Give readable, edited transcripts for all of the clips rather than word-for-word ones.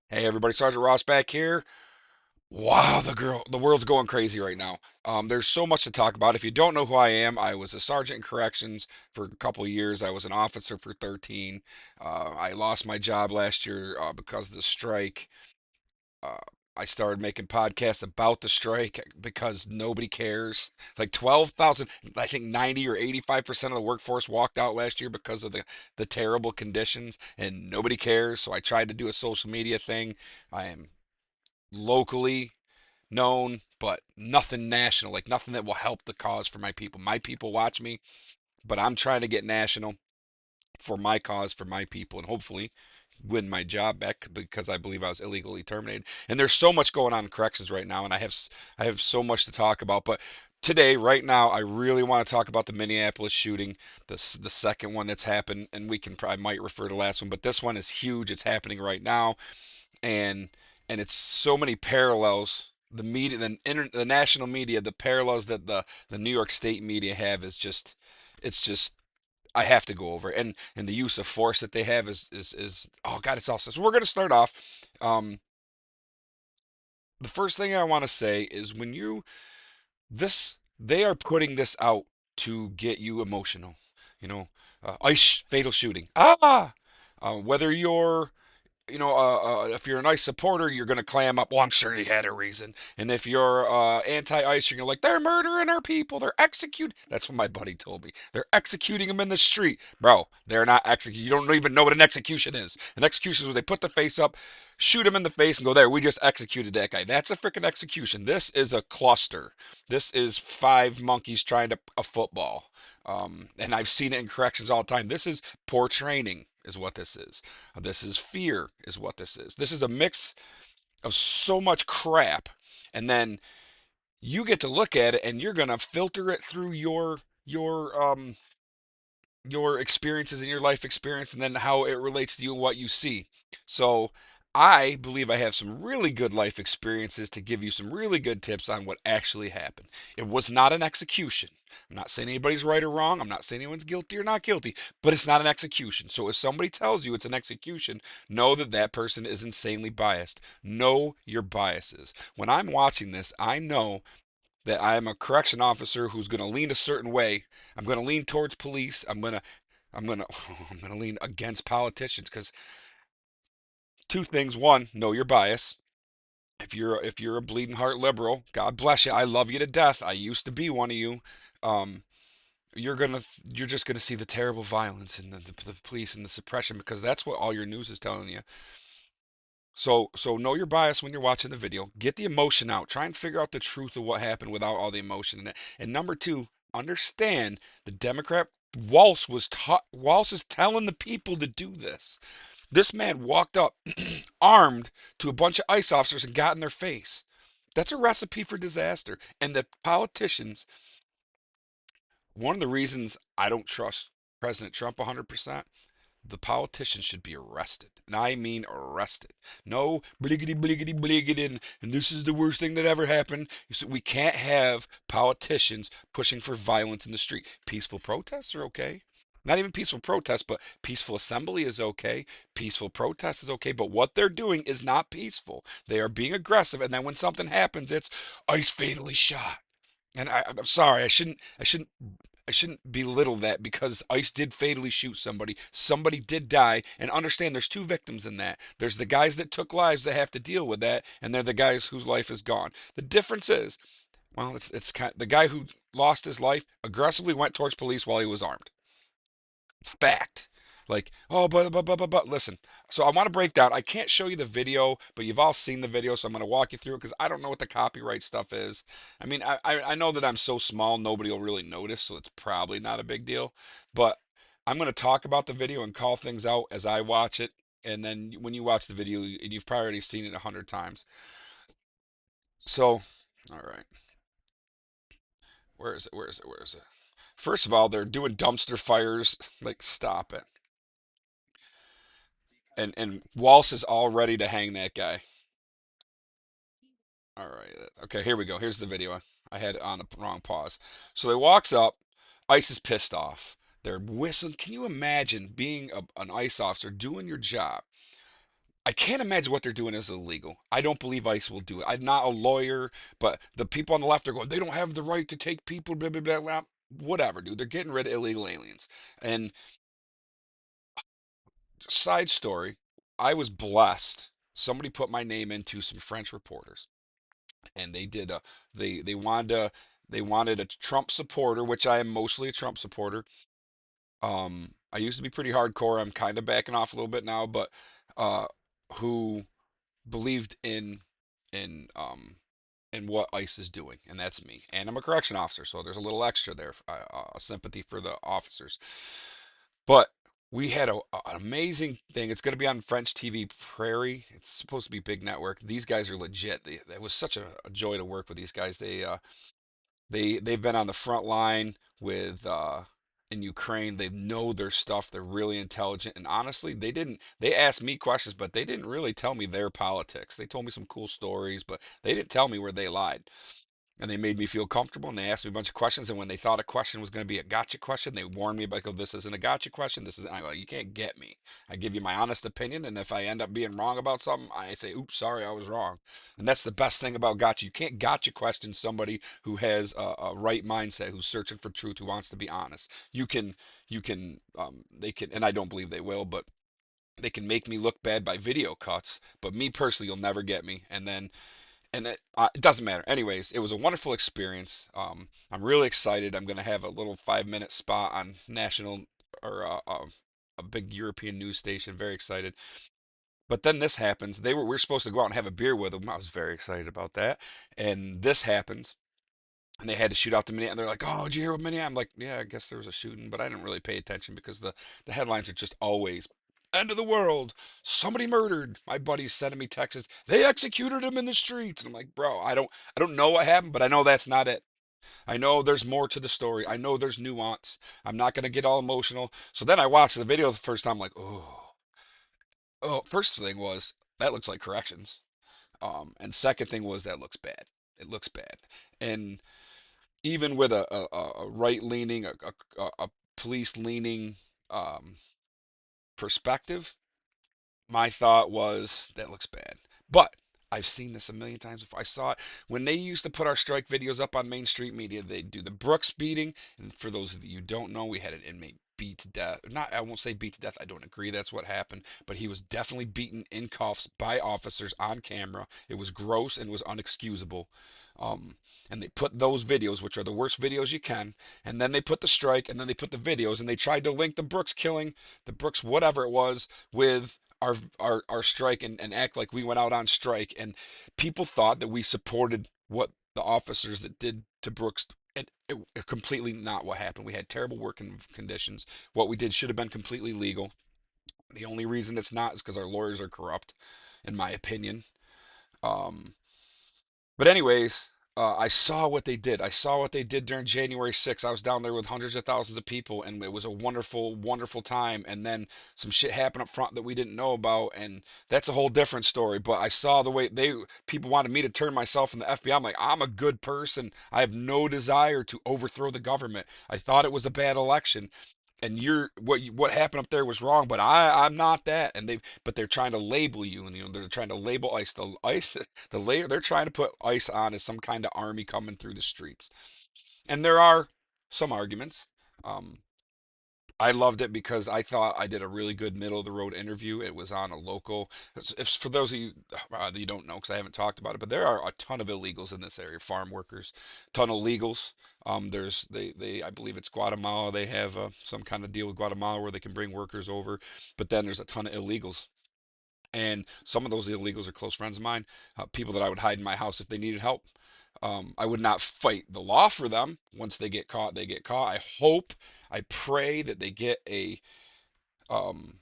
Hey everybody, Sergeant Ross back here. Wow, the world's going crazy right now. There's so much to talk about. If you don't know who I am, I was a sergeant in corrections for a couple of years. I was an officer for 13. I lost my job last year because of the strike. Uh, I started making podcasts about the strike because nobody cares. Like 12,000, I think 90 or 85% of the workforce walked out last year because of the terrible conditions, and nobody cares. So I tried to do a social media thing. I am locally known, but nothing national, like nothing that will help the cause for my people. My people watch me, but I'm trying to get national for my cause, for my people, and hopefully win my job back because I believe I was illegally terminated. And there's so much going on in corrections right now, and I have so much to talk about. But today, right now, I really want to talk about the Minneapolis shooting, the second one that's happened, and I might refer to the last one, but this one is huge. It's happening right now, and it's so many parallels. The media, the national media, the parallels that the New York State media have is just, it's just I have to go over it. And the use of force that they have is oh god, it's awesome. So we're gonna start off. The first thing I want to say is when you this they are putting this out to get you emotional. You know, ice fatal shooting. Whether you're if you're an ICE supporter, you're going to clam up. Well, I'm sure he had a reason. And if you're anti-ICE, you're going to like, they're murdering our people. They're executing. That's what my buddy told me. They're executing them in the street. Bro, they're not executing. You don't even know what an execution is. An execution is where they put the face up, shoot him in the face, and go, there, we just executed that guy. That's a freaking execution. This is a cluster. This is five monkeys trying to a football. And I've seen it in corrections all the time. This is poor training, is what this is. This is fear, is what this is. This is a mix of so much crap, and then you get to look at it, and you're gonna filter it through your experiences and your life experience, and then how it relates to you and what you see. So I believe I have some really good life experiences to give you some really good tips on what actually happened. It was not an execution. I'm not saying anybody's right or wrong. I'm not saying anyone's guilty or not guilty, but it's not an execution. So if somebody tells you it's an execution, know that that person is insanely biased. Know your biases. When I'm watching this, I know that I'm a correction officer who's going to lean a certain way. I'm going to lean towards police. I'm going to I'm going to lean against politicians because two things. One, know your bias. If you're a bleeding heart liberal, God bless you. I love you to death. I used to be one of you. Um, you're just gonna see the terrible violence and the police and the suppression because that's what all your news is telling you. So know your bias when you're watching the video. Get the emotion out. Try and figure out the truth of what happened without all the emotion in it. And number two, understand the Democrat Walsh is telling the people to do this. This man walked up armed to a bunch of ICE officers and got in their face. That's a recipe for disaster. And the politicians, one of the reasons I don't trust President Trump 100%, the politicians should be arrested. And I mean arrested. No bliggity bliggity bliggity and this is the worst thing that ever happened. We can't have politicians pushing for violence in the street. Peaceful protests are okay. Not even peaceful protests, but peaceful assembly is okay. Peaceful protest is okay. But what they're doing is not peaceful. They are being aggressive, and then when something happens, it's ICE fatally shot. And I'm sorry, I shouldn't belittle that because ICE did fatally shoot somebody. Somebody did die, and understand there's two victims in that. There's the guys that took lives that have to deal with that, and they're the guys whose life is gone. The difference is, well, it's kind of, the guy who lost his life aggressively went towards police while he was armed. Fact. Like, oh, but, listen. So I want to break down. I can't show you the video, but you've all seen the video, so I'm going to walk you through it because I don't know what the copyright stuff is. I mean, I know that I'm so small, nobody will really notice, so it's probably not a big deal. But I'm going to talk about the video and call things out as I watch it. And then when you watch the video, and you've probably already seen it 100 times. So, all right. Where is it? Where is it? Where is it? First of all, they're doing dumpster fires. Like, stop it. And Walsh is all ready to hang that guy. All right. Okay, here we go. Here's the video. I had it on the wrong pause. So he walks up. ICE is pissed off. They're whistling. Can you imagine being an ICE officer doing your job? I can't imagine what they're doing is illegal. I don't believe ICE will do it. I'm not a lawyer, but the people on the left are going, they don't have the right to take people, blah, blah, blah, blah. Whatever, dude. They're getting rid of illegal aliens. And side story, I was blessed. Somebody put my name into some French reporters, and they wanted they wanted a Trump supporter, which I am mostly a Trump supporter. I used to be pretty hardcore. I'm kind of backing off a little bit now, but uh, who believed in what ICE is doing, and that's me. And I'm a correction officer, so there's a little extra there, sympathy for the officers. But we had an amazing thing. It's going to be on French TV Prairie. It's supposed to be big network. These guys are legit. It was such a joy to work with these guys. They've been on the front line with in Ukraine. They know their stuff. They're really intelligent. And honestly, they asked me questions, but they didn't really tell me their politics. They told me some cool stories, but they didn't tell me where they lied. And they made me feel comfortable, and they asked me a bunch of questions. And when they thought a question was going to be a gotcha question, they warned me about, "Oh, this isn't a gotcha question. This is." I go, "You can't get me. I give you my honest opinion, and if I end up being wrong about something, I say, oops, sorry, I was wrong." And that's the best thing about gotcha. You can't gotcha question somebody who has a right mindset, who's searching for truth, who wants to be honest. They can, and I don't believe they will, but they can make me look bad by video cuts. But me personally, you'll never get me. It doesn't matter. Anyways, it was a wonderful experience. I'm really excited. I'm going to have a little 5 minute spot on national or a big European news station. Very excited. But then this happens. We were supposed to go out and have a beer with them. I was very excited about that. And this happens, and they had to shoot out the Minneapolis. And they're like, "Oh, did you hear what Minneapolis?" I'm like, "Yeah, I guess there was a shooting," but I didn't really pay attention because the headlines are just always end of the world, somebody murdered. My buddy's sending me texts. They executed him in the streets, and I'm like, "Bro, I don't know what happened, but I know that's not it. I know there's more to the story. I know there's nuance. I'm not gonna get all emotional." So then I watched the video the first time, like, oh, oh. First thing was that looks like corrections. And second thing was that looks bad. It looks bad, and even with a right leaning, a police leaning um, perspective, my thought was that looks bad. But I've seen this a million times before. I saw it when they used to put our strike videos up on Main Street Media. They do the Brooks beating, and for those of you who don't know, we had an inmate beat to death. Not, I won't say beat to death. I don't agree that's what happened, but he was definitely beaten in cuffs by officers on camera. It was gross and was unexcusable. Um, and they put those videos, which are the worst videos you can, and then they put the strike, and then they put the videos, and they tried to link the Brooks killing, the Brooks whatever it was, with our strike, and act like we went out on strike, and people thought that we supported what the officers that did to Brooks, and it completely not what happened. We had terrible working conditions. What we did should have been completely legal. The only reason it's not is because our lawyers are corrupt, in my opinion. um but anyways, I saw what they did. I saw what they did during January 6th. I was down there with hundreds of thousands of people, and it was a wonderful, wonderful time. And then some shit happened up front that we didn't know about, and that's a whole different story. But I saw the way people wanted me to turn myself in the FBI. I'm like, I'm a good person. I have no desire to overthrow the government. I thought it was a bad election, and what happened up there was wrong, but I'm not that. And they're trying to label you, and they're trying to label ICE. The layer they're trying to put ICE on as some kind of army coming through the streets. And there are some arguments. um I loved it because I thought I did a really good middle of the road interview. It was on a local. If for those of you that you don't know, because I haven't talked about it, but there are a ton of illegals in this area, farm workers, ton of legals. There's they I believe it's Guatemala. They have some kind of deal with Guatemala where they can bring workers over, but then there's a ton of illegals. And some of those illegals are close friends of mine, people that I would hide in my house if they needed help. I would not fight the law for them. Once they get caught, they get caught. I pray that they get um,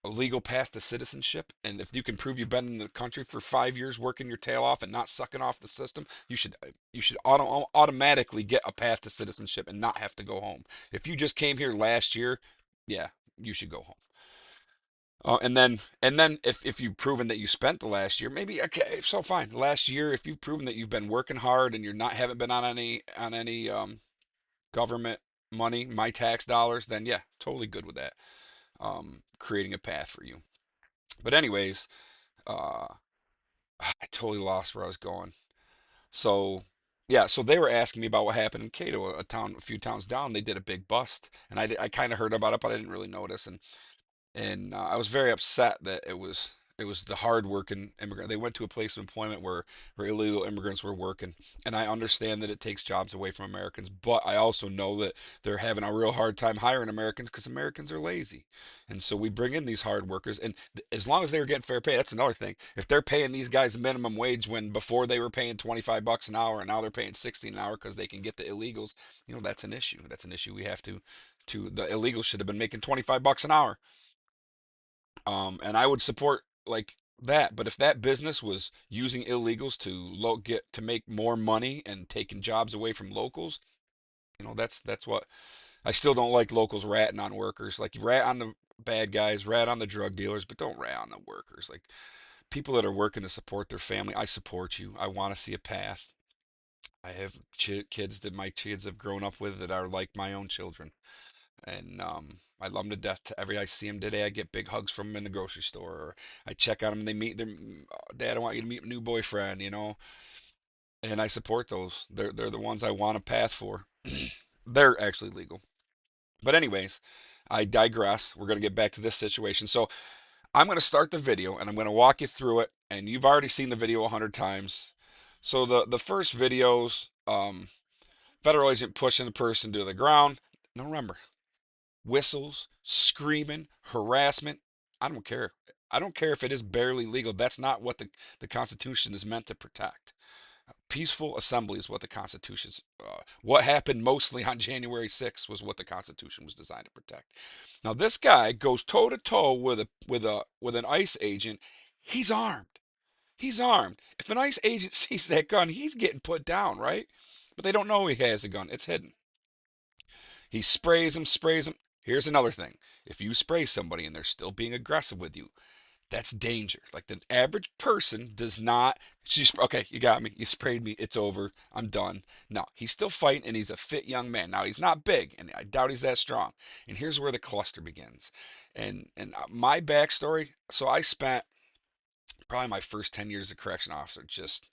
a legal path to citizenship. And if you can prove you've been in the country for 5 years, working your tail off and not sucking off the system, you should automatically get a path to citizenship and not have to go home. If you just came here last year, yeah, you should go home. And then if you've proven that you spent the last year, maybe okay, so fine. Last year, if you've proven that you've been working hard and you're not haven't been on any government money, my tax dollars, then yeah, totally good with that. Creating a path for you. But anyways, uh, I totally lost where I was going. So yeah, so they were asking me about what happened in Cato, a town, a few towns down. They did a big bust, and I kind of heard about it, but I didn't really notice. And I was very upset that it was the hard-working immigrant. They went to a place of employment where illegal immigrants were working, and I understand that it takes jobs away from Americans, but I also know that they're having a real hard time hiring Americans because Americans are lazy, and so we bring in these hard workers, and as long as they were getting fair pay, that's another thing. If they're paying these guys minimum wage when before they were paying $25 an hour and now they're paying 16 an hour because they can get the illegals, that's an issue. That's an issue we have to the illegals should have been making $25 an hour. And I would support like that. But if that business was using illegals to get to make more money and taking jobs away from locals, that's what I still don't like locals ratting on workers. Like you rat on the bad guys, rat on the drug dealers, but don't rat on the workers. Like people that are working to support their family, I support you. I want to see a path. I have kids that my kids have grown up with that are like my own children, and I love them to death. Every I see them today, I get big hugs from them in the grocery store, or I check on them and they meet their dad. I want you to meet my new boyfriend, and I support those. They're the ones I want a path for. They're actually legal, but anyways, I digress. We're gonna get back to this situation. So I'm gonna start the video and I'm gonna walk you through it. And you've already seen the video 100 times. So the first videos, federal agent pushing the person to the ground. Now remember, whistles, screaming, harassment. I don't care. I don't care if it is barely legal. That's not what the Constitution is meant to protect. Peaceful assembly is what the Constitution's. What happened mostly on January 6th was what the Constitution was designed to protect. Now this guy goes toe to toe with an ICE agent. He's armed. He's armed. If an ICE agent sees that gun, he's getting put down, right? But they don't know he has a gun. It's hidden. He sprays them, sprays them. Here's another thing. If you spray somebody and they're still being aggressive with you, that's danger. Like the average person does not. She's okay. You got me. You sprayed me. It's over. I'm done. No, he's still fighting, and he's a fit young man. Now he's not big, and I doubt he's that strong. And here's where the cluster begins. And my backstory. So I spent probably my first 10 years as a correction officer just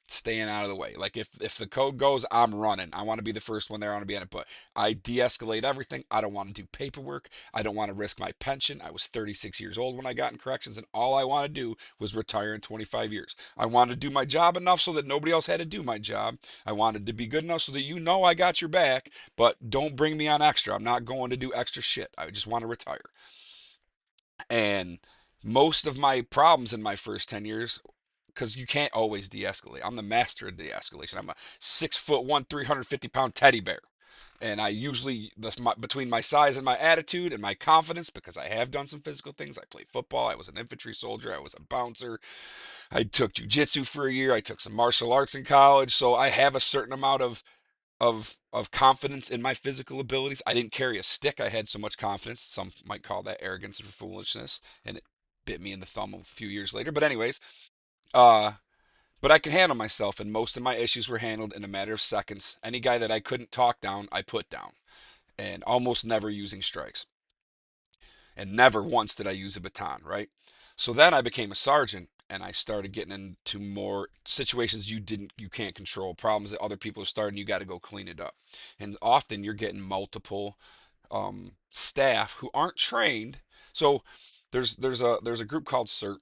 staying out of the way. Like if the code goes, I'm running. I want to be the first one there. I want to be in it. But I de-escalate everything. I don't want to do paperwork. I don't want to risk my pension. I was 36 years old when I got in corrections, and all I want to do was retire in 25 years. I wanted to do my job enough so that nobody else had to do my job. I wanted to be good enough so that I got your back, but don't bring me on extra. I'm not going to do extra shit. I just want to retire. And most of my problems in my first 10 years, because you can't always de-escalate. I'm the master of de-escalation. I'm a 6'1", 350-pound teddy bear, and I usually between my size and my attitude and my confidence, because I have done some physical things. I played football. I was an infantry soldier. I was a bouncer. I took jujitsu for a year. I took some martial arts in college, so I have a certain amount of confidence in my physical abilities. I didn't carry a stick. I had so much confidence. Some might call that arrogance or foolishness, and it bit me in the thumb a few years later. But anyways, uh, but I could handle myself, and most of my issues were handled in a matter of seconds. Any guy that I couldn't talk down, I put down, and almost never using strikes. And never once did I use a baton, right? So then I became a sergeant, and I started getting into more situations you can't control, problems that other people are starting, you got to go clean it up. And often you're getting multiple staff who aren't trained. So there's a group called CERT,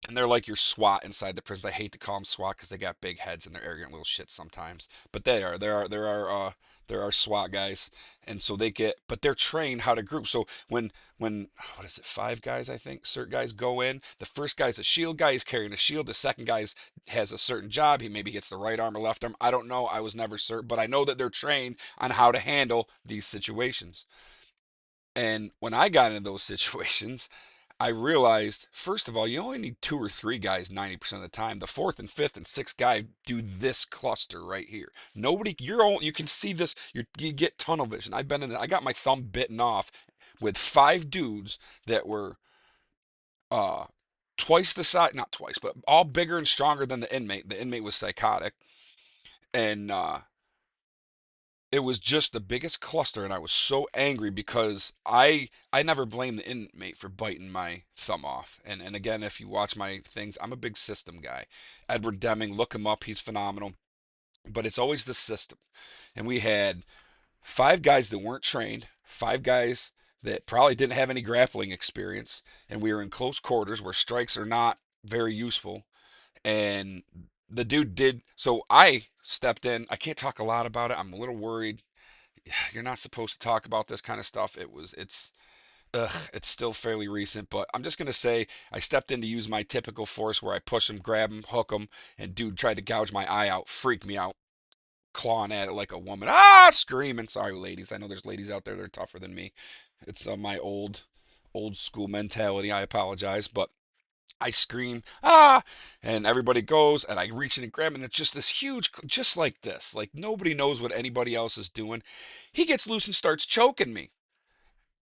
and they're like your SWAT inside the prisons. I hate to call them SWAT because they got big heads and they're arrogant little shit sometimes. But there are SWAT guys, and so but they're trained how to group. So when what is it, 5 guys I think, CERT guys go in. The first guy's a shield guy. He's carrying a shield. The second guy's has a certain job. He maybe gets the right arm or left arm. I don't know. I was never CERT, but I know that they're trained on how to handle these situations. And when I got into those situations, I realized, first of all, you only need 2 or 3 guys 90% of the time. The fourth and fifth and sixth guy do this cluster right here. Nobody, you can see this. You get tunnel vision. I've been in. I got my thumb bitten off with 5 dudes that were uh twice the size, not twice, but all bigger and stronger than the inmate. The inmate was psychotic, and it was just the biggest cluster, and I was so angry because I never blame the inmate for biting my thumb off. And again, if you watch my things, I'm a big system guy. Edward Deming, look him up, he's phenomenal. But it's always the system. And we had five guys that weren't trained, five guys that probably didn't have any grappling experience, and we were in close quarters where strikes are not very useful. And the dude did, so I stepped in. I can't talk a lot about it. I'm a little worried. You're not supposed to talk about this kind of stuff. It's still fairly recent, but I'm just gonna say I stepped in to use my typical force where I push him, grab him, hook him, and dude tried to gouge my eye out, freak me out, clawing at it like a woman, screaming. Sorry, ladies. I know there's ladies out there that are tougher than me. It's my old school mentality. I apologize, but I scream, and everybody goes, and I reach in and grab him, and it's just this huge, just like this. Like nobody knows what anybody else is doing. He gets loose and starts choking me.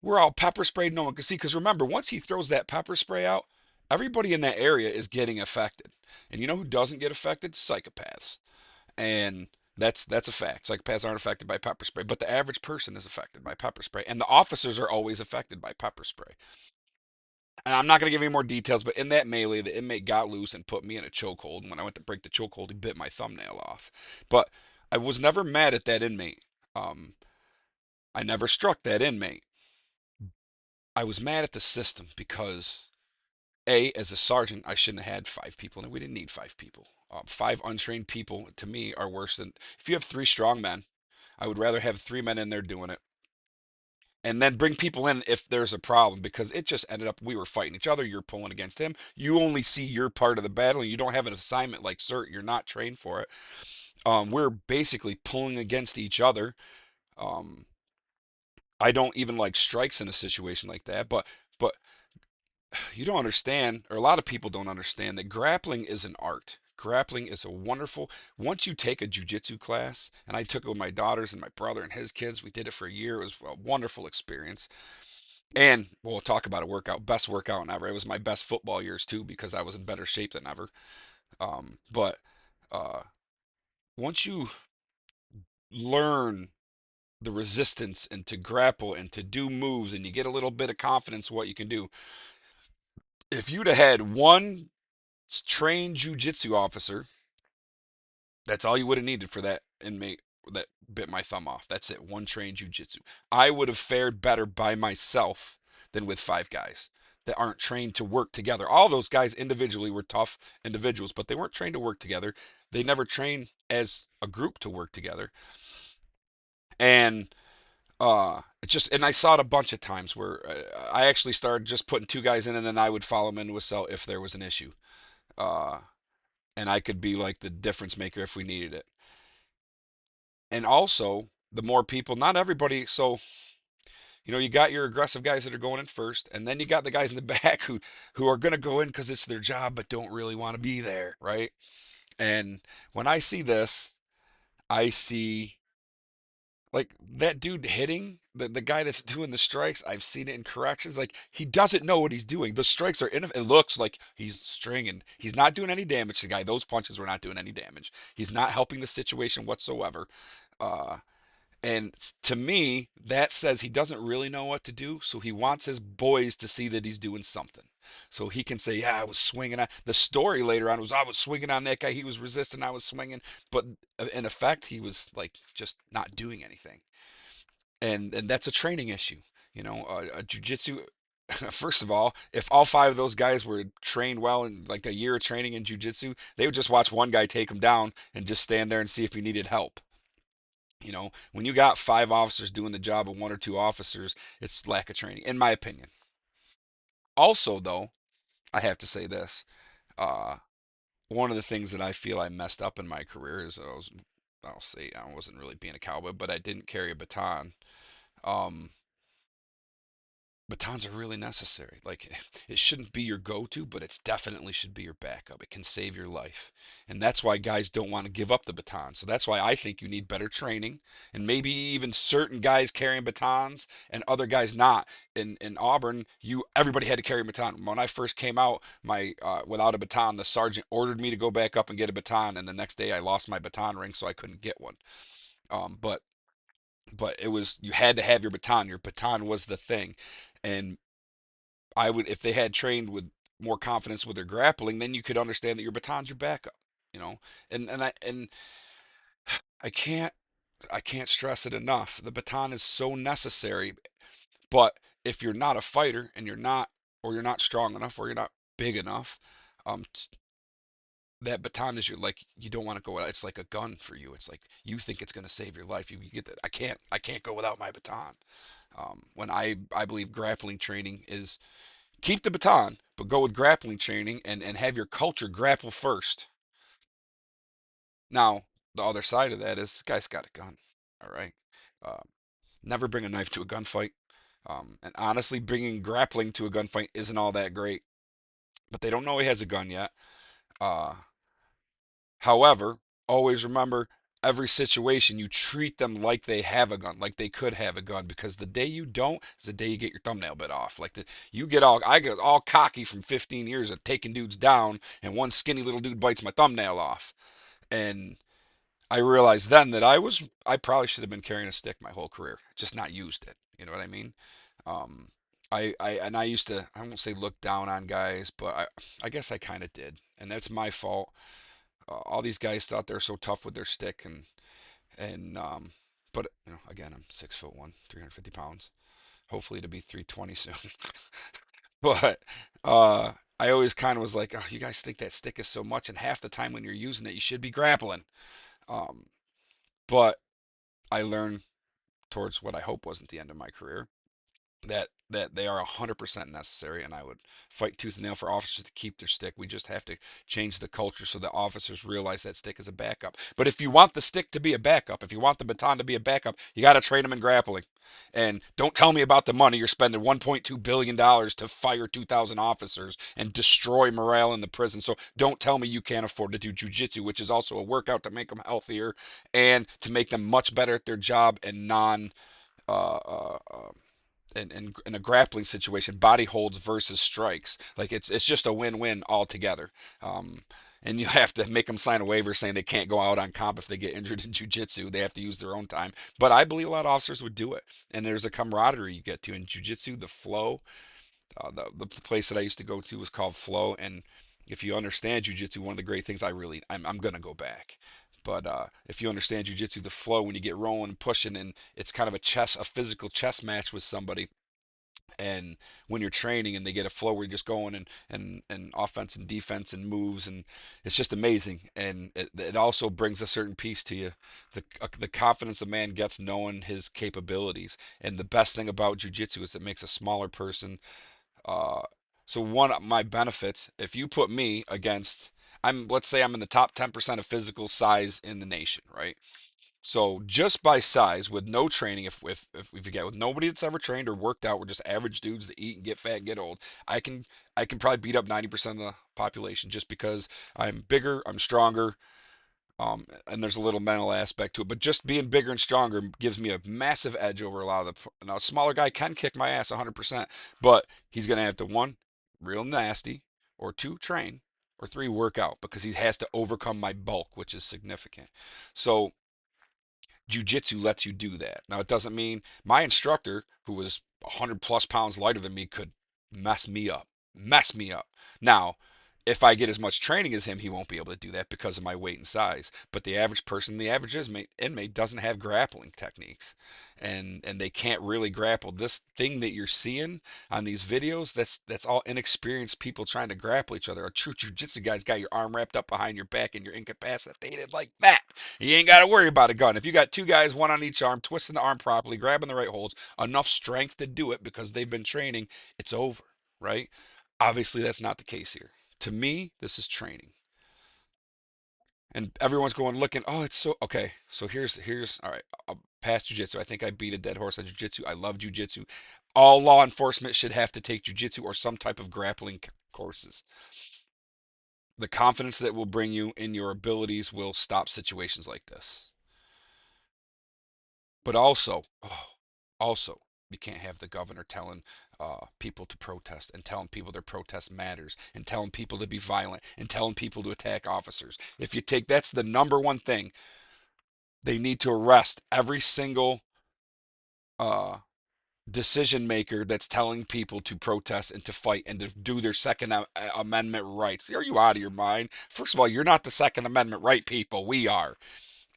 We're all pepper sprayed, no one can see. Because remember, once he throws that pepper spray out, everybody in that area is getting affected. And you know who doesn't get affected? Psychopaths. And that's a fact. Psychopaths aren't affected by pepper spray, but the average person is affected by pepper spray, and the officers are always affected by pepper spray. And I'm not going to give any more details, but in that melee, the inmate got loose and put me in a chokehold. And when I went to break the chokehold, he bit my thumbnail off. But I was never mad at that inmate. Um, I never struck that inmate. I was mad at the system because, A, as a sergeant, I shouldn't have had five people, and we didn't need five people. Five untrained people, to me, are worse than if you have three strong men. I would rather have three men in there doing it and then bring people in if there's a problem because it just ended up we were fighting each other. You're pulling against him. You only see your part of the battle. And you don't have an assignment like CERT. You're not trained for it. We're basically pulling against each other. Um, I don't even like strikes in a situation like that, but you don't understand, or a lot of people don't understand, that grappling is an art. Grappling is a wonderful. Once you take a jujitsu class, and I took it with my daughters and my brother and his kids, we did it for a year. It was a wonderful experience. And we'll talk about a workout, best workout ever. It was my best football years too because I was in better shape than ever. But uh, once you learn the resistance and to grapple and to do moves and you get a little bit of confidence what you can do, if you'd have had one trained jujitsu officer, that's all you would have needed for that inmate that bit my thumb off. That's it. One trained jujitsu. I would have fared better by myself than with five guys that aren't trained to work together. All those guys individually were tough individuals, but they weren't trained to work together. They never trained as a group to work together. And it just and I saw it a bunch of times where I actually started just putting two guys in and then I would follow them into a cell if there was an issue. Uh, and I could be like the difference maker if we needed it. And also, the more people, not everybody, so you got your aggressive guys that are going in first, and then you got the guys in the back who are going to go in because it's their job but don't really want to be there, right? And when I see this, I see like that dude hitting the guy that's doing the strikes. I've seen it in corrections. Like he doesn't know what he's doing. The strikes are in. It looks like he's stringing. He's not doing any damage to the guy. Those punches were not doing any damage. He's not helping the situation whatsoever. Uh, And to me, that says he doesn't really know what to do. So he wants his boys to see that he's doing something. So he can say, yeah, I was swinging on. The story later on was, I was swinging on that guy. He was resisting. I was swinging. But in effect, he was like just not doing anything. And that's a training issue. A jujitsu. First of all, if all five of those guys were trained well in like a year of training in jujitsu, they would just watch one guy take him down and just stand there and see if he needed help. When you got five officers doing the job of one or two officers, it's lack of training, in my opinion. Also, though, I have to say this. Uh, One of the things that I feel I messed up in my career is I'll say I wasn't really being a cowboy, but I didn't carry a baton. Um, Batons are really necessary. Like it shouldn't be your go-to, but it's definitely should be your backup. It can save your life. And that's why guys don't want to give up the baton. So that's why I think you need better training and maybe even certain guys carrying batons and other guys not. In Auburn, you everybody had to carry a baton. When I first came out, my without a baton, the sergeant ordered me to go back up and get a baton, and the next day I lost my baton ring, so I couldn't get one. But but it was, you had to have your baton. Your baton was the thing. And I would, if they had trained with more confidence with their grappling, then you could understand that your baton's your backup, you know. And I can't I can't stress it enough. The baton is so necessary. But if you're not a fighter and you're not, or you're not strong enough, or you're not big enough, um, that baton is your, like, you don't want to go. It's like a gun for you. It's like you think it's going to save your life. You get that. I can't go without my baton. When I believe grappling training is, keep the baton, but go with grappling training and have your culture grapple first. Now, the other side of that is, the guy's got a gun. All right. Uh, Never bring a knife to a gunfight. And honestly, bringing grappling to a gunfight isn't all that great. But they don't know he has a gun yet. Uh, However, always remember, every situation you treat them like they have a gun, like they could have a gun, because the day you don't is the day you get your thumbnail bit off. I get all cocky from 15 years of taking dudes down, and one skinny little dude bites my thumbnail off. And I realized then that I probably should have been carrying a stick my whole career, just not used it. You know what I mean? Um, I used to, I won't say look down on guys, but I guess I kind of did, and that's my fault. All these guys thought they're so tough with their stick, and but again, I'm 6'1", 350 pounds. Hopefully to be 320 soon. But I always kind of was like, oh, you guys think that stick is so much, and half the time when you're using it, you should be grappling. Um, but I learned towards what I hope wasn't the end of my career, that they are 100% necessary, and I would fight tooth and nail for officers to keep their stick. We just have to change the culture so that officers realize that stick is a backup. But if you want the stick to be a backup, if you want the baton to be a backup, you got to train them in grappling. And don't tell me about the money you're spending, $1.2 billion to fire 2,000 officers and destroy morale in the prison. So don't tell me you can't afford to do jujitsu, which is also a workout to make them healthier and to make them much better at their job and non uh, uh, uh, in a grappling situation, body holds versus strikes. Like it's just a win-win altogether. Um, and you have to make them sign a waiver saying they can't go out on comp if they get injured in jujitsu. They have to use their own time. But I believe a lot of officers would do it. And there's a camaraderie you get to in jujitsu. The flow, the place that I used to go to was called Flow. And if you understand jujitsu, one of the great things I'm gonna go back. But if you understand jujitsu, the flow when you get rolling and pushing, and it's kind of a physical chess match with somebody, and when you're training and they get a flow where you're just going and offense and defense and moves, and it's just amazing, and it also brings a certain peace to you, the confidence a man gets knowing his capabilities. And the best thing about jiu-jitsu is it makes a smaller person, uh, so one of my benefits, if you put me against, let's say I'm in the top 10% of physical size in the nation, right? So just by size, with no training, if you get with nobody that's ever trained or worked out, we're just average dudes that eat and get fat and get old. I can I can probably beat up 90% of the population just because I'm bigger, I'm stronger, and there's a little mental aspect to it. But just being bigger and stronger gives me a massive edge over a lot of the. Now, a smaller guy can kick my ass 100%, but he's gonna have to, one, real nasty, or two, train, or three, work out, because he has to overcome my bulk, which is significant. So jujitsu lets you do that. Now, it doesn't mean my instructor, who was 100 plus pounds lighter than me, could mess me up. Mess me up. Now, if I get as much training as him, he won't be able to do that because of my weight and size. But the average person, the average inmate doesn't have grappling techniques, and they can't really grapple. This thing that you're seeing on these videos, that's all inexperienced people trying to grapple each other. A true jiu-jitsu guy's got your arm wrapped up behind your back and you're incapacitated like that. You ain't got to worry about a gun. If you got two guys, one on each arm, twisting the arm properly, grabbing the right holds, enough strength to do it because they've been training, it's over, right? Obviously, that's not the case here. To me, this is training. And everyone's going looking, oh, it's so okay. So here's all right. Past jujitsu. I think I beat a dead horse on jujitsu. I love jujitsu. All law enforcement should have to take jujitsu or some type of grappling courses. The confidence that will bring you in your abilities will stop situations like this. But also, you can't have the governor telling people to protest and telling people their protest matters and telling people to be violent and telling people to attack officers. If you take, that's the number one thing. They need to arrest every single uh, decision maker that's telling people to protest and to fight and to do their Second Amendment rights. Are you out of your mind? First of all, you're not the Second Amendment right people. We are.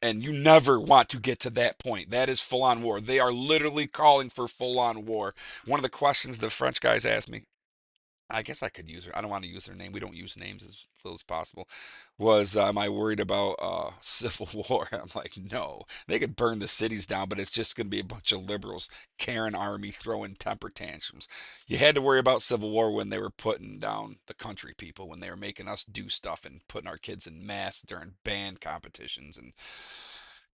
And you never want to get to that point. That is full on war. They are literally calling for full on war. One of the questions the French guys asked me, I guess I could use her. I don't want to use their name. We don't use names as little as possible. Was am I worried about civil war? I'm like, no. They could burn the cities down, but it's just going to be a bunch of liberals, Karen army throwing temper tantrums. You had to worry about civil war when they were putting down the country people, when they were making us do stuff and putting our kids in mass during band competitions, and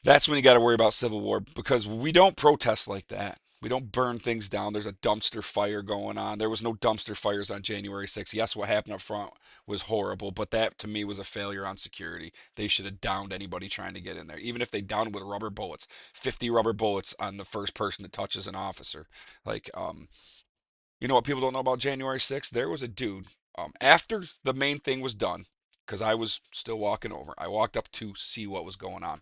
that's when you got to worry about civil war because we don't protest like that. We don't burn things down. There's a dumpster fire going on. There was no dumpster fires on January 6th. Yes, what happened up front was horrible, but that to me was a failure on security. They should have downed anybody trying to get in there. Even if they downed with rubber bullets, 50 rubber bullets on the first person that touches an officer. Like, you know what people don't know about January 6th? There was a dude, after the main thing was done, because I was still walking over, I walked up to see what was going on.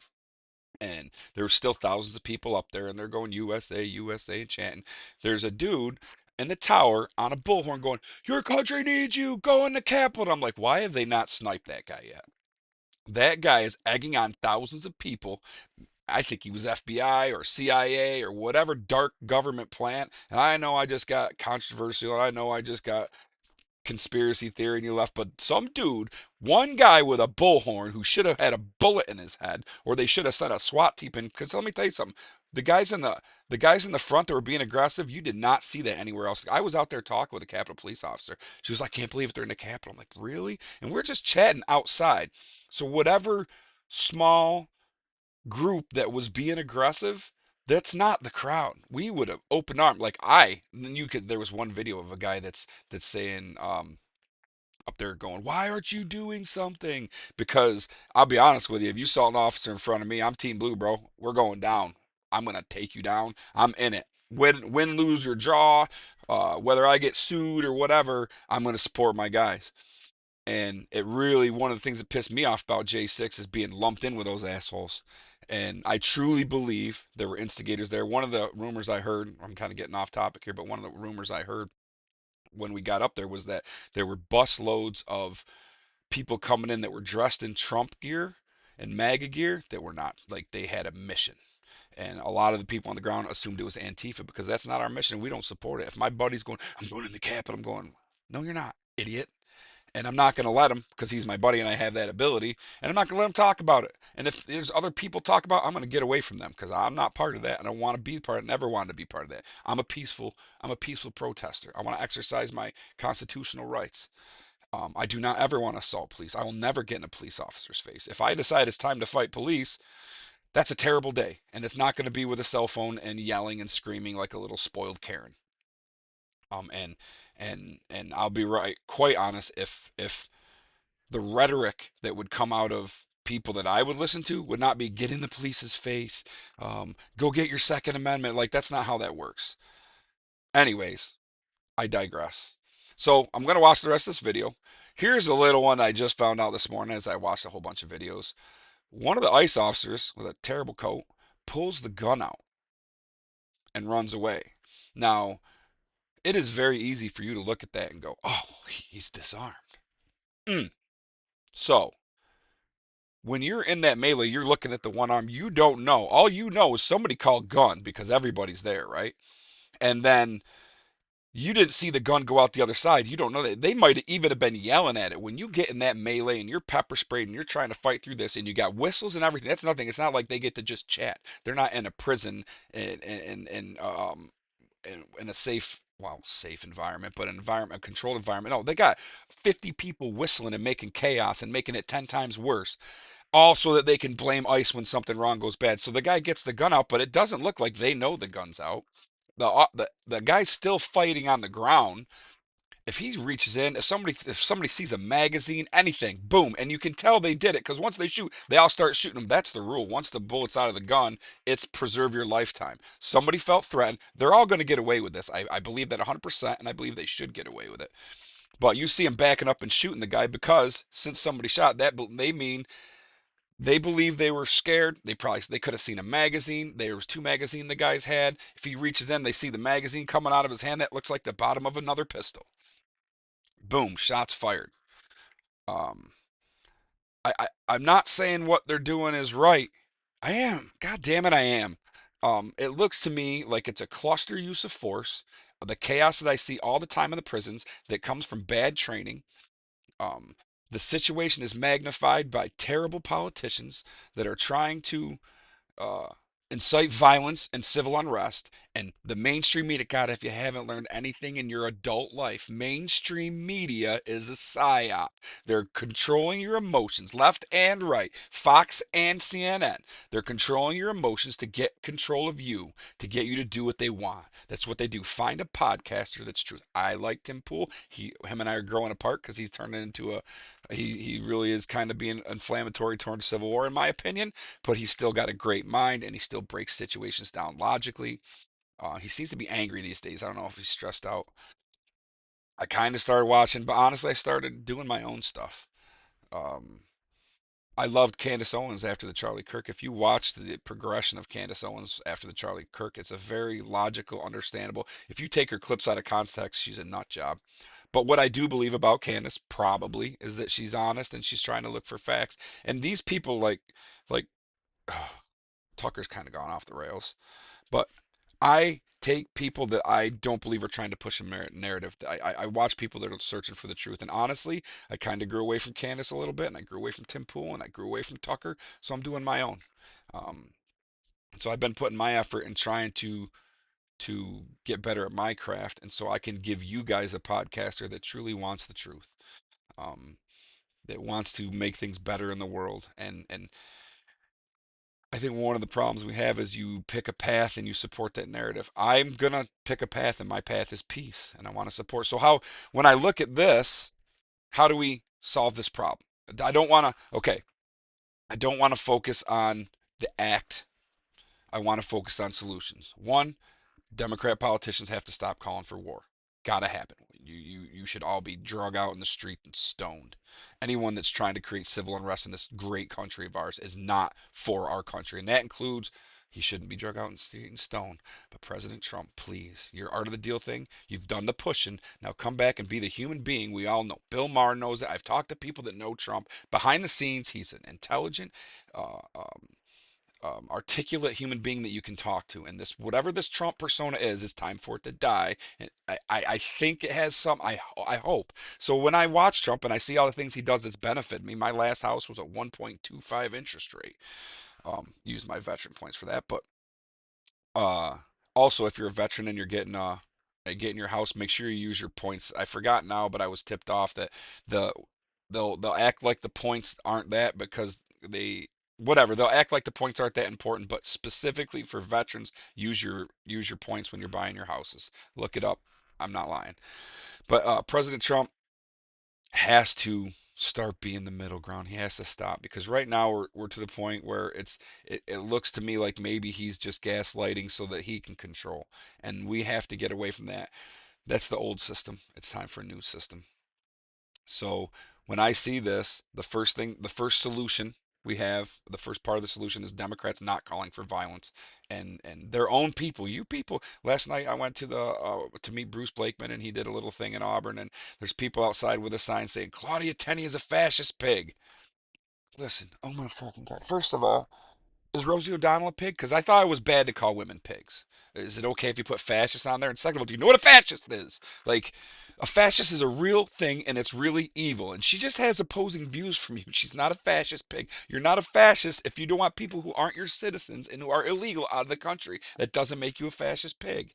And there were still thousands of people up there, and they're going USA, USA, and chanting. There's a dude in the tower on a bullhorn going, "Your country needs you. Go in the Capitol." I'm like, why have they not sniped that guy yet? That guy is egging on thousands of people. I think he was FBI or CIA or whatever dark government plant. And I know I just got controversial. I know I just got conspiracy theory and you left, but some dude, one guy with a bullhorn who should have had a bullet in his head, or they should have sent a SWAT team in. Because let me tell you something, the guys in the front that were being aggressive, you did not see that anywhere else. I was out there talking with a Capitol police officer. She was like, "I can't believe they're in the Capitol." I'm like, "Really?" And we're just chatting outside. So whatever small group that was being aggressive, that's not the crowd. We would have opened arms. Like and then you could. There was one video of a guy that's saying, up there going, "Why aren't you doing something?" Because I'll be honest with you, if you saw an officer in front of me, I'm Team Blue, bro. We're going down. I'm gonna take you down. I'm in it. Win, lose your jaw, whether I get sued or whatever, I'm gonna support my guys. And it really, one of the things that pissed me off about J6 is being lumped in with those assholes. And I truly believe there were instigators there. One of the rumors I heard, I'm kind of getting off topic here, but one of the rumors I heard when we got up there was that there were bus loads of people coming in that were dressed in Trump gear and MAGA gear that were not, like, they had a mission. And a lot of the people on the ground assumed it was Antifa because that's not our mission. We don't support it. If my buddy's going, "I'm going in the Capitol," I'm going, "No, you're not, idiot." And I'm not going to let him because he's my buddy and I have that ability. And I'm not going to let him talk about it. And if there's other people talk about it, I'm going to get away from them because I'm not part of that. And I don't want to be part of it. Never wanted to be part of that. I'm a peaceful protester. I want to exercise my constitutional rights. I do not ever want to assault police. I will never get in a police officer's face. If I decide it's time to fight police, that's a terrible day. And it's not going to be with a cell phone and yelling and screaming like a little spoiled Karen. Um, and and I'll be right, quite honest. If the rhetoric that would come out of people that I would listen to would not be "get in the police's face, go get your Second Amendment." Like, that's not how that works. Anyways, I digress. So I'm going to watch the rest of this video. Here's a little one I just found out this morning as I watched a whole bunch of videos. One of the ICE officers with a terrible coat pulls the gun out and runs away. Now, it is very easy for you to look at that and go, "Oh, he's disarmed." Mm. So, when you're in that melee, you're looking at the one arm. You don't know. All you know is somebody called gun because everybody's there, right? And then you didn't see the gun go out the other side. You don't know that. They might even have been yelling at it. When you get in that melee and you're pepper sprayed and you're trying to fight through this and you got whistles and everything, that's nothing. It's not like they get to just chat. They're not in a prison in a safe, well, safe environment, but an environment, a controlled environment. No, they got 50 people whistling and making chaos and making it 10 times worse, all so that they can blame ICE when something wrong goes bad. So the guy gets the gun out, but it doesn't look like they know the gun's out. The guy's still fighting on the ground. If he reaches in, if somebody sees a magazine, anything, boom, and you can tell they did it because once they shoot, they all start shooting them. That's the rule. Once the bullet's out of the gun, it's preserve your lifetime. Somebody felt threatened. They're all going to get away with this. I believe that 100%, and I believe they should get away with it. But you see him backing up and shooting the guy because since somebody shot, that they mean They believe they were scared. They could have seen a magazine. There was two magazines the guys had. If he reaches in, they see the magazine coming out of his hand that looks like the bottom of another pistol. Boom, shots fired. Um, I'm not saying what they're doing is right. I am. God damn it, I am. It looks to me like it's a cluster use of force. The chaos that I see all the time in the prisons that comes from bad training. Um, the situation is magnified by terrible politicians that are trying to uh, incite violence and civil unrest. And the mainstream media, God, if you haven't learned anything in your adult life, mainstream media is a psyop. They're controlling your emotions, left and right, Fox and CNN. They're controlling your emotions to get control of you, to get you to do what they want. That's what they do. Find a podcaster that's truth. I like Tim Pool. Him and I are growing apart because he's turning into a. He really is kind of being inflammatory towards civil war, in my opinion, but he's still got a great mind and he still breaks situations down logically. He seems to be angry these days. I don't know if he's stressed out. I kind of started watching, but honestly, I started doing my own stuff. Um, I loved Candace Owens after the Charlie Kirk. If you watch the progression of Candace Owens after the Charlie Kirk, it's a very logical, understandable. If you take her clips out of context, she's a nut job. But what I do believe about Candace probably is that she's honest and she's trying to look for facts. And these people like Tucker's kind of gone off the rails. But I take people that I don't believe are trying to push a narrative. I watch people that are searching for the truth. And honestly, I kind of grew away from Candace a little bit, and I grew away from Tim Pool, and I grew away from Tucker. So I'm doing my own. Um, so I've been putting my effort in trying to get better at my craft, and so I can give you guys a podcaster that truly wants the truth, um, that wants to make things better in the world, and I think one of the problems we have is you pick a path and you support that narrative. I'm gonna pick a path, and my path is peace, and I want to support. So how, when I look at this, how do we solve this problem? I don't want to. Okay, I don't want to focus on the act. I want to focus on solutions. One, Democrat politicians have to stop calling for war. Gotta happen. You should all be drug out in the street and stoned. Anyone that's trying to create civil unrest in this great country of ours is not for our country, and that includes. He shouldn't be drug out in the street and stoned. But President Trump, please, your art of the deal thing, you've done the pushing. Now come back and be the human being we all know. Bill Maher knows it. I've talked to people that know Trump. Behind the scenes, he's an intelligent, uh, um, articulate human being that you can talk to. And this, whatever this Trump persona is, it's time for it to die. And I think it has some. I hope. So when I watch Trump and I see all the things he does that's benefit me, my last house was a 1.25 interest rate. Use my veteran points for that. But uh, also, if you're a veteran and you're getting your house, make sure you use your points. I forgot now, but I was tipped off that the they'll act like the points aren't that because they whatever they'll act like the points aren't that important. But specifically for veterans, use your points when you're buying your houses. Look it up. I'm not lying. But President Trump has to start being the middle ground. He has to stop because right now we're to the point where it looks to me like maybe he's just gaslighting so that he can control. And we have to get away from that. That's the old system. It's time for a new system. So when I see this, the first solution we have, the first part of the solution is Democrats not calling for violence and their own people. You people. Last night I went to the to meet Bruce Blakeman and he did a little thing in Auburn and there's people outside with a sign saying Claudia Tenney is a fascist pig. Listen, oh my fucking god. First of all, is Rosie O'Donnell a pig? Because I thought it was bad to call women pigs. Is it okay if you put fascist on there? And second of all, do you know what a fascist is? Like, a fascist is a real thing and it's really evil. And she just has opposing views from you. She's not a fascist pig. You're not a fascist if you don't want people who aren't your citizens and who are illegal out of the country. That doesn't make you a fascist pig.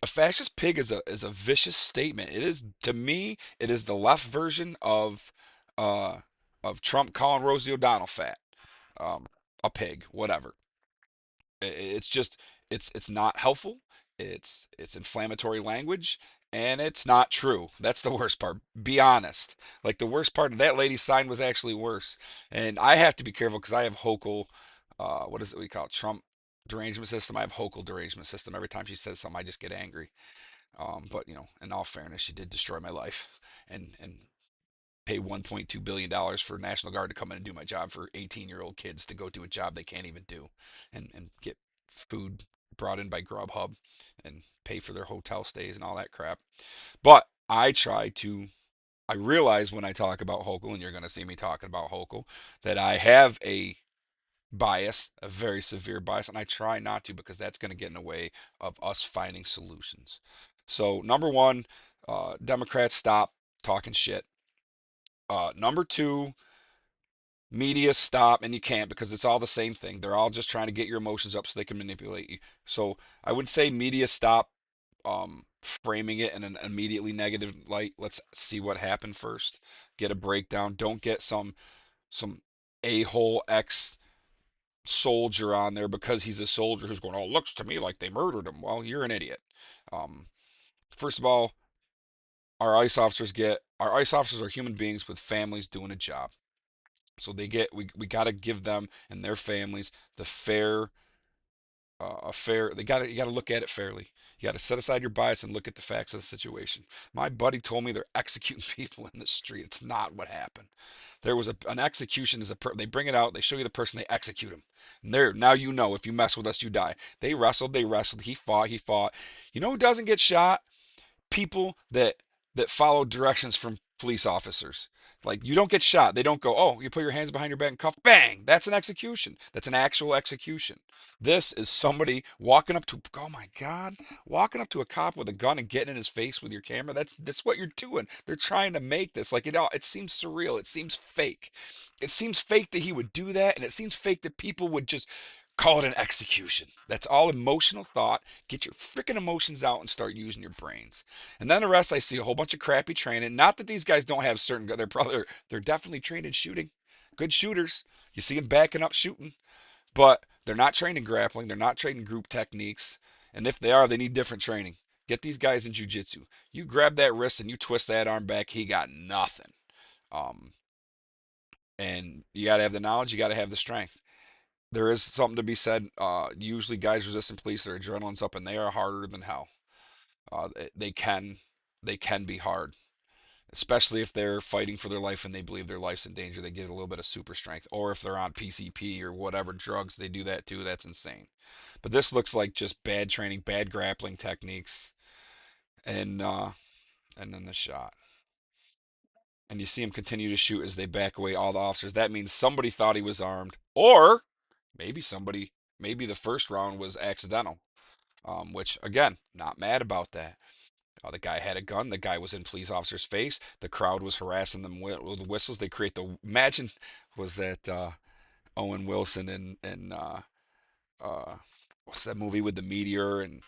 A fascist pig is a vicious statement. It is, to me, it is the left version uh of Trump calling Rosie O'Donnell fat, um, a pig, whatever. It's just it's not helpful. It's inflammatory language and it's not true. That's the worst part. Be honest. Like the worst part of that lady's sign was actually worse. And I have to be careful because I have Hochul what is it we call it? Trump derangement system. I have Hochul derangement system. Every time she says something I just get angry. But you know, in all fairness, she did destroy my life. And pay $1.2 billion for National Guard to come in and do my job for 18-year-old kids to go do a job they can't even do, and get food brought in by Grubhub and pay for their hotel stays and all that crap. But I realize when I talk about Hochul, and you're going to see me talking about Hochul, that I have a bias, a very severe bias, and I try not to because that's going to get in the way of us finding solutions. So, number one, Democrats stop talking shit. Number two, media stop, and you can't because it's all the same thing. They're all just trying to get your emotions up so they can manipulate you. So, I would say media stop framing it in an immediately negative light. Let's see what happened first. Get a breakdown. Don't get some a-hole ex soldier on there because he's a soldier who's going, oh, it looks to me like they murdered him. Well, you're an idiot. Um, First of all, our ICE officers are human beings with families doing a job. So we got to give them and their families the fair a fair they got to you got to look at it fairly. You got to set aside your bias and look at the facts of the situation. My buddy told me they're executing people in the street. It's not what happened. There was an execution they bring it out, they show you the person, they execute him. And there, now you know if you mess with us you die. They wrestled, he fought. You know who doesn't get shot? People that follow directions from police officers. Like you don't get shot. They don't go, oh, you put your hands behind your back and cuff, bang. That's an execution. That's an actual execution. This is somebody walking up to, oh my God, walking up to a cop with a gun and getting in his face with your camera. That's what you're doing. They're trying to make this like it seems surreal. It seems fake. It seems fake that he would do that, and it seems fake that people would just call it an execution. That's all emotional thought. Get your freaking emotions out and start using your brains. And then the rest, I see a whole bunch of crappy training. Not that these guys don't have certain, they're definitely trained in shooting. Good shooters. You see them backing up shooting, but they're not trained in grappling. They're not trained in group techniques. And if they are, they need different training. Get these guys in jujitsu. You grab that wrist and you twist that arm back, he got nothing. Um, and you got to have the knowledge. You got to have the strength. There is something to be said. Usually, guys resistant police, their adrenaline's up, and they are harder than hell. Uh, they can they can be hard, especially if they're fighting for their life and they believe their life's in danger. They get a little bit of super strength, or if they're on PCP or whatever drugs, they do that too. That's insane. But this looks like just bad training, bad grappling techniques, and uh, and then the shot. And you see him continue to shoot as they back away all the officers. That means somebody thought he was armed, or maybe maybe the first round was accidental. Which again, not mad about that. The guy had a gun. The guy was in police officer's face. The crowd was harassing them with whistles. They create the imagine was that Owen Wilson and uh, what's that movie with the meteor and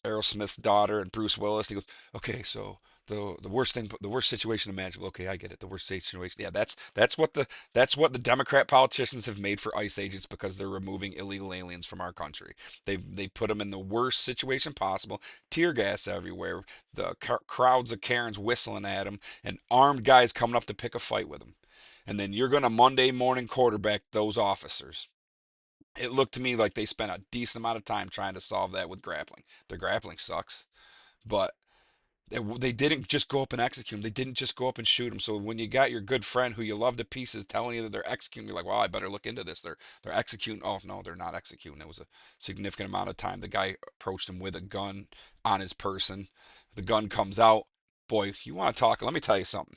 Aerosmith's daughter and Bruce Willis. He goes, okay, so the worst situation imaginable. Okay, I get it. The worst situation. Yeah, that's what the Democrat politicians have made for ICE agents because they're removing illegal aliens from our country. They put them in the worst situation possible. Tear gas everywhere. The crowds of Karens whistling at them, and armed guys coming up to pick a fight with them. And then you're gonna Monday morning quarterback those officers. It looked to me like they spent a decent amount of time trying to solve that with grappling. Their grappling sucks, but they didn't just go up and execute them. They didn't just go up and shoot them. So when you got your good friend who you love to pieces telling you that they're executing, you're like, well, I better look into this. They're executing. Oh no, they're not executing. It was a significant amount of time. The guy approached him with a gun on his person. The gun comes out. Boy, you want to talk? Let me tell you something.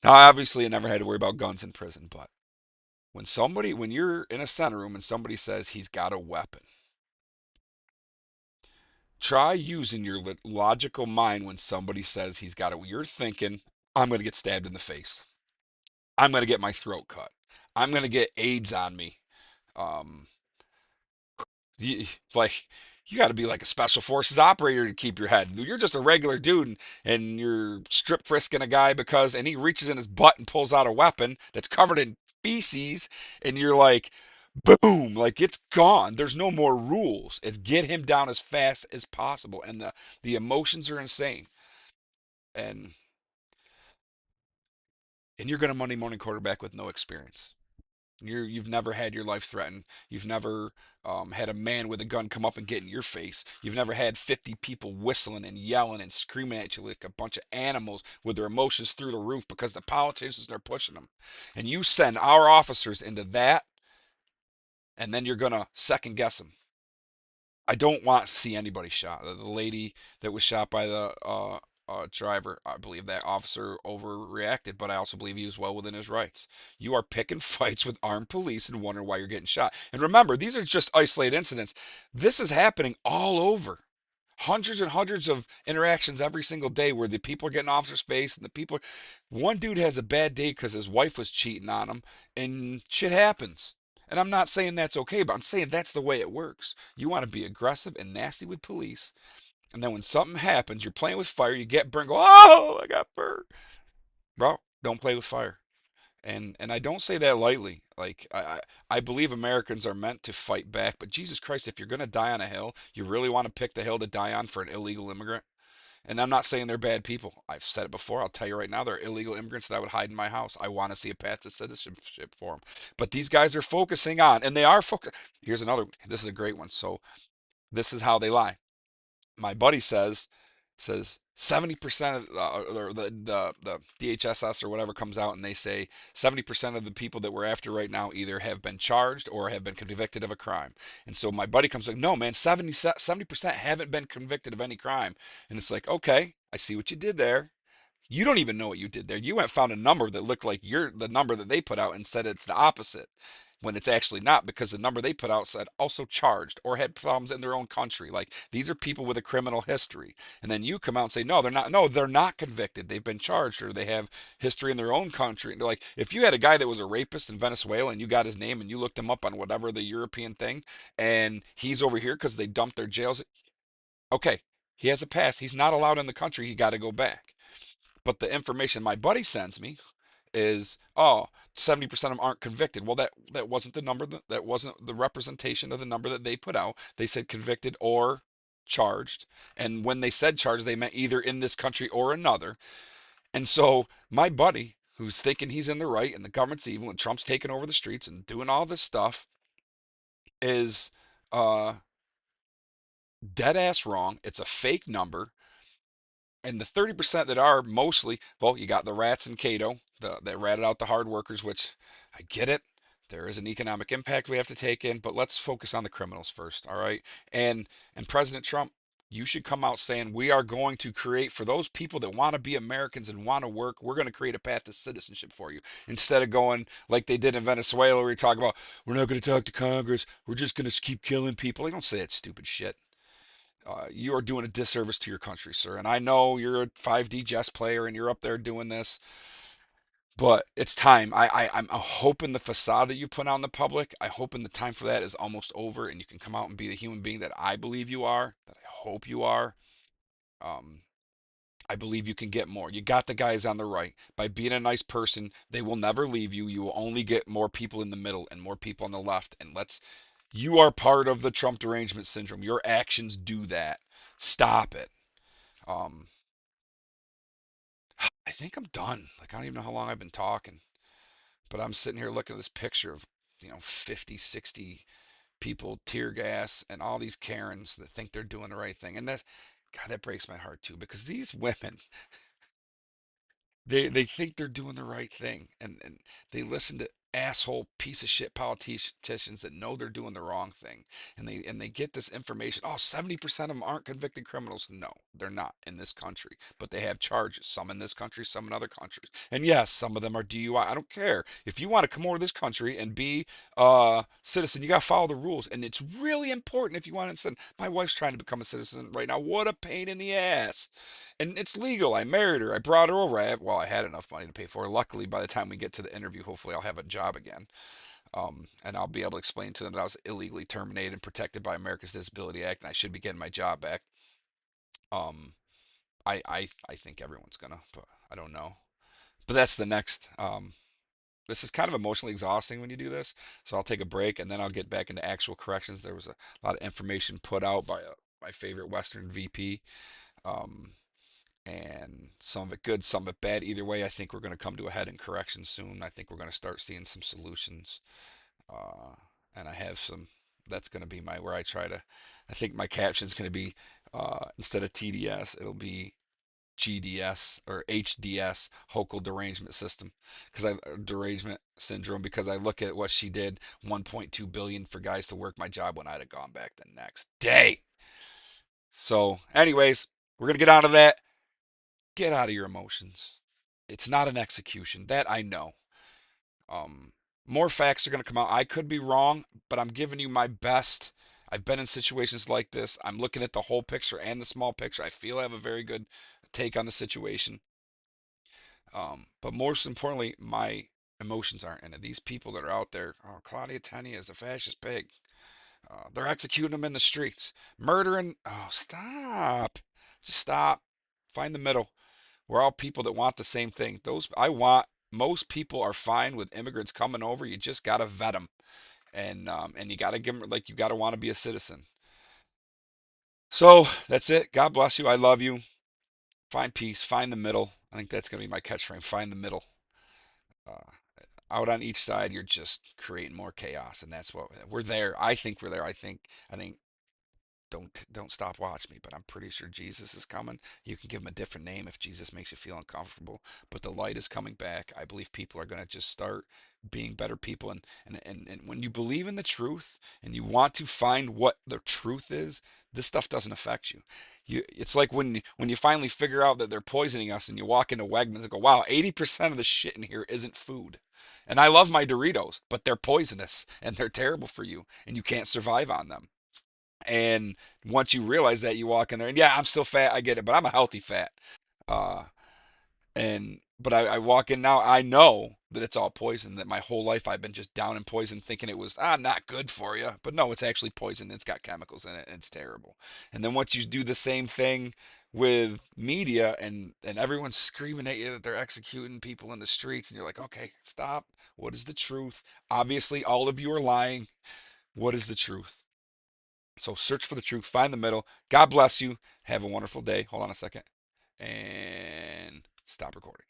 Now, obviously, I never had to worry about guns in prison, but when you're in a center room and somebody says he's got a weapon, try using your logical mind when somebody says he's got it. You're thinking, I'm going to get stabbed in the face. I'm going to get my throat cut. I'm going to get AIDS on me. Um, you, like, you got to be like a special forces operator to keep your head. You're just a regular dude and you're strip frisking a guy and he reaches in his butt and pulls out a weapon that's covered in feces. And you're like, boom, like it's gone. There's no more rules. It's get him down as fast as possible. And the emotions are insane. And and you're going to Monday morning quarterback with no experience. You've never had your life threatened. You've never had a man with a gun come up and get in your face. You've never had 50 people whistling and yelling and screaming at you like a bunch of animals with their emotions through the roof because the politicians are pushing them. And you send our officers into that, and then you're going to second guess them. I don't want to see anybody shot. The lady that was shot by the driver, I believe that officer overreacted, but I also believe he was well within his rights. You are picking fights with armed police and wondering why you're getting shot. And remember, these are just isolated incidents. This is happening all over. Hundreds and hundreds of interactions every single day where the people are getting officers' face and the people. One dude has a bad day because his wife was cheating on him, and shit happens. And I'm not saying that's okay, but I'm saying that's the way it works. You want to be aggressive and nasty with police, and then when something happens, you're playing with fire, you get burned, go, oh, I got burned. Bro, don't play with fire. And I don't say that lightly. Like I believe Americans are meant to fight back, but Jesus Christ, if you're gonna die on a hill, you really want to pick the hill to die on for an illegal immigrant? And I'm not saying they're bad people. I've said it before. I'll tell you right now, they're illegal immigrants that I would hide in my house. I want to see a path to citizenship for them. But these guys are focusing on, and they are focused. Here's another. This is a great one. So this is how they lie. My buddy says 70% of or the DHSS or whatever comes out and they say 70% of the people that we're after right now either have been charged or have been convicted of a crime. And so my buddy comes like, no, man, 70% haven't been convicted of any crime. And it's like, okay, I see what you did there. You don't even know what you did there. You went and found a number that looked like the number that they put out and said it's the opposite when it's actually not, because the number they put out said also charged or had problems in their own country. Like these are people with a criminal history. And then you come out and say, no, they're not. No, they're not convicted. They've been charged or they have history in their own country. And they're like, if you had a guy that was a rapist in Venezuela and you got his name and you looked him up on whatever the European thing and he's over here because they dumped their jails, okay, he has a past. He's not allowed in the country. He got to go back. But the information my buddy sends me is, oh, 70% of them aren't convicted. Well, that wasn't the number, that wasn't the representation of the number that they put out. They said convicted or charged. And when they said charged, they meant either in this country or another. And so my buddy, who's thinking he's in the right and the government's evil and Trump's taking over the streets and doing all this stuff, is uh, dead ass wrong. It's a fake number. And the 30% that are mostly, well, you got the rats and Cato that ratted out the hard workers, which I get it. There is an economic impact we have to take in, but let's focus on the criminals first, all right? And President Trump, you should come out saying we are going to create for those people that want to be Americans and want to work, we're going to create a path to citizenship for you. Instead of going like they did in Venezuela, where you talk about we're not going to talk to Congress, we're just going to keep killing people. They don't say that stupid shit. You are doing a disservice to your country, sir. And I know you're a 5D chess player and you're up there doing this, but it's time. I'm hoping the facade that you put out in the public, I hope in the time for that is almost over and you can come out and be the human being that I believe you are, that I hope you are. Um, I believe you can get more. You got the guys on the right. By being a nice person, they will never leave you. You will only get more people in the middle and more people on the left. And you are part of the Trump derangement syndrome. Your actions do that. Stop it. Um, I think I'm done. Like, I don't even know how long I've been talking, but I'm sitting here looking at this picture of, 50, 60 people, tear gas, and all these Karens that think they're doing the right thing. And God, that breaks my heart too, because these women, they think they're doing the right thing, and they listen to asshole piece of shit politicians that know they're doing the wrong thing, and they get this information. Oh, 70% of them aren't convicted criminals. No, they're not in this country, but they have charges. Some in this country, some in other countries. And yes, some of them are DUI. I don't care. If you want to come over to this country and be a citizen, you got to follow the rules, and it's really important if you want to. My wife's trying to become a citizen right now. What a pain in the ass. And it's legal. I married her. I brought her over. I had enough money to pay for her. Luckily, by the time we get to the interview, hopefully I'll have a job again. And I'll be able to explain to them that I was illegally terminated and protected by America's Disability Act, and I should be getting my job back. Um, I think everyone's gonna, but I don't know. But that's the next. This is kind of emotionally exhausting when you do this, so I'll take a break and then I'll get back into actual corrections. There was a lot of information put out by my favorite Western VP. Um, and some of it good, some of it bad. Either way, I think we're going to come to a head in correction soon. I think we're going to start seeing some solutions. Uh, and I have some. That's going to be my where I try to. I think my caption is going to be instead of TDS, it'll be GDS or HDS, Hochul derangement system, because I derangement syndrome, because I look at what she did, 1.2 billion for guys to work my job when I'd have gone back the next day. So, anyways, we're gonna get out of that. Get out of your emotions. It's not an execution. That I know. Um, More facts are going to come out. I could be wrong, but I'm giving you my best. I've been in situations like this. I'm looking at the whole picture and the small picture. I feel I have a very good take on the situation. But most importantly, my emotions aren't in it. These people that are out there, oh, Claudia Tenia is a fascist pig. They're executing them in the streets, murdering. Oh, stop. Just stop. Find the middle. We're all people that want the same thing. Those I want. Most people are fine with immigrants coming over. You just gotta vet them, and you gotta give them like you gotta want to be a citizen. So that's it. God bless you. I love you. Find peace. Find the middle. I think that's gonna be my catchphrase. Find the middle. Uh, Out on each side, you're just creating more chaos, and that's what we're there. I think we're there. I think don't stop watch me, but I'm pretty sure Jesus is coming. You can give him a different name if Jesus makes you feel uncomfortable, but the light is coming back. I believe people are going to just start being better people, and when you believe in the truth and you want to find what the truth is, this stuff doesn't affect you. It's like when you finally figure out that they're poisoning us and you walk into Wegmans and go, wow, 80% of the shit in here isn't food. And I love my Doritos, but they're poisonous and they're terrible for you and you can't survive on them. And once you realize that, you walk in there and yeah, I'm still fat. I get it, but I'm a healthy fat. Uh, and but I walk in now. I know that it's all poison. That my whole life I've been just down in poison, thinking it was not good for you. But no, it's actually poison. It's got chemicals in it, and it's terrible. And then once you do the same thing with media, and everyone's screaming at you that they're executing people in the streets, and you're like, okay, stop. What is the truth? Obviously, all of you are lying. What is the truth? So search for the truth, find the middle. God bless you. Have a wonderful day. Hold on a second and stop recording.